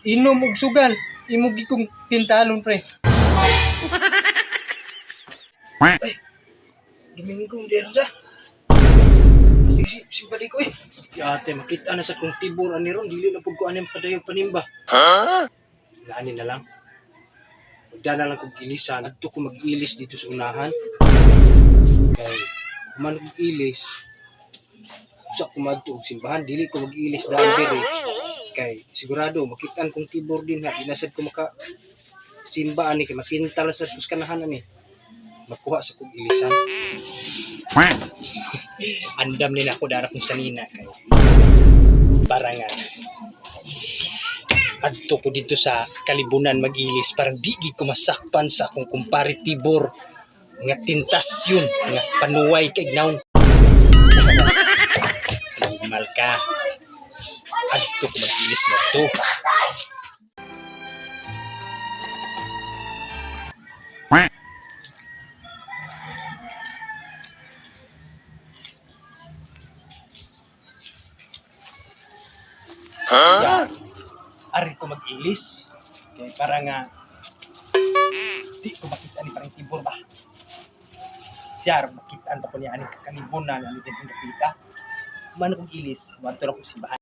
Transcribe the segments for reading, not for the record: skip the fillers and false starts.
Inom og sugal, imo gikong tintalon pre. Ay, Domingo, di ano sa? Sige, simpali ko eh. Ate, makita na sa kong tibor ani ron, dili na pud ko aning padayon panimba. Nani na lang. Magda na lang kong ilisan, adto ko mag-ilis dito sa unahan. Kay man mag-ilis, sa kumadto og simbahan, dili ko mag-ilis daan diri. Kay sigurado makitaan kong tibor din ha, dinasad ko maka simba ani kay makintal sa tuskanahan ani. Magkuha sa kong ilisan. Andam din ako dara kong sanina kay para nga adto ko dito sa kalibunan mag-ilis parang di gid ko masakpan sa akong kumpare tibor nga tentasyon nga panuway kay naong. Mal ka. Adto ko mag-ilis na to. Siya, ari ko mag-ilis. Kaya para nga di ko makita ni parang tibor ba. Siya, makitaan pa po niya aning kakalibunan ani din kong kapita. Man akong ilis, wanto na kong simbahan.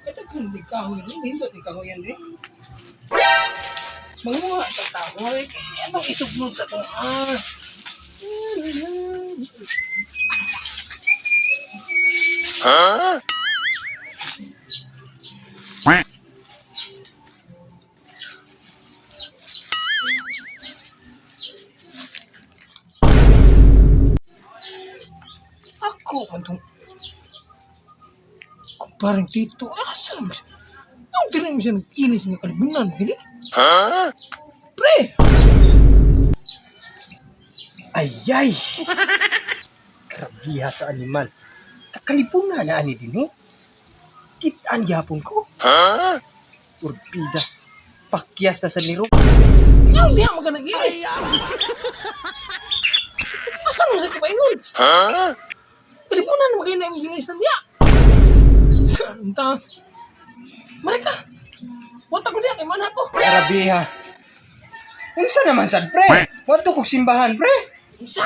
Kada kung di kahoy rin, hindi di kahoy yan rin. Mga tatawa, anong isugnod sa itong Ako, antong parang tito, asam. Ang tinan mo siya nag-inis ng kalibunan, hindi? Pre! Ayay! Grabiha sa animal. Kakalipunan na ani din eh. Kitaan gyapon ko. Urbida. Pakyas na sa niro. Ang diya mo ka nag-inis. Asan mo sa kapaingon? Kalibunan mo kayo na yung ginis ng diya. Saan taon? Marika! Wata ko diya, kay mana ko. Grabiha. Unsa naman sad pre? Wato kog simbahan pre. Isa!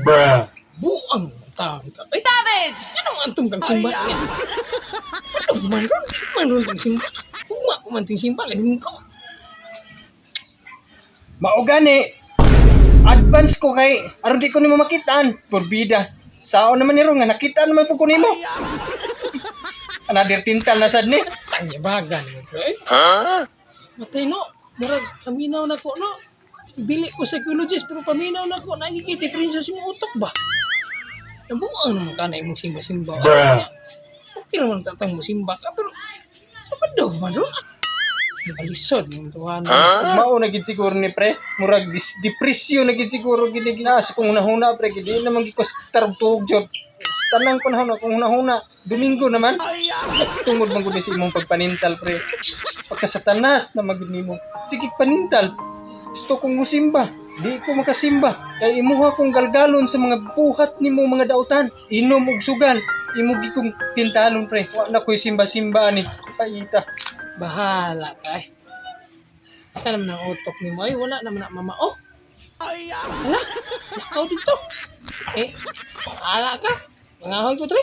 Bruh. Buang taon ka. Ay, savage! Anong antong kang simba niya? Ano man ron? Man ron kang simba? Uma ko man ting simba, lamin ko. Mao gani. Advance ko kay aron di ko nimo makitaan. Porbida. Sao naman niro nga nakita naman pud ko nimo. Anadir tintal na sad ni. Basta niya baga niyo, pre. Matay no. Murag, paminaw na ko, no? Dili ko psychologist, pero paminaw na ko. Nagigiti princess yung utok ba? Nabuang naman ka na imong simba-simba. Bruh. Okay naman tatang mo simba ka, pero sa padog man ron. Nakalisod yung tuhan. Mao na gid siguro ni pre. Murag depresyon na gid siguro gid ginaas kung hunahuna pre gid na man gikos tarugtog jud. Sa tanang panahon kung hunahuna Domingo naman. Tungod man gud sa imong pagpanintal pre. Pagkasatanas na magud nimo. Sige panintal. Gusto kong musimba. Di ko makasimba. Kay imuha kong galgalon sa mga buhat nimo mga dautan. Inom og sugal. Imo gikong tintalon pre. Wa na koy simba-simba ni. Paita. Bahala ka eh. Saan naman ang utok ni mo? Ay, wala naman na mama. Oh! Hala, nakaw dito. Eh, bahala ka. Mangahoy ko, tre.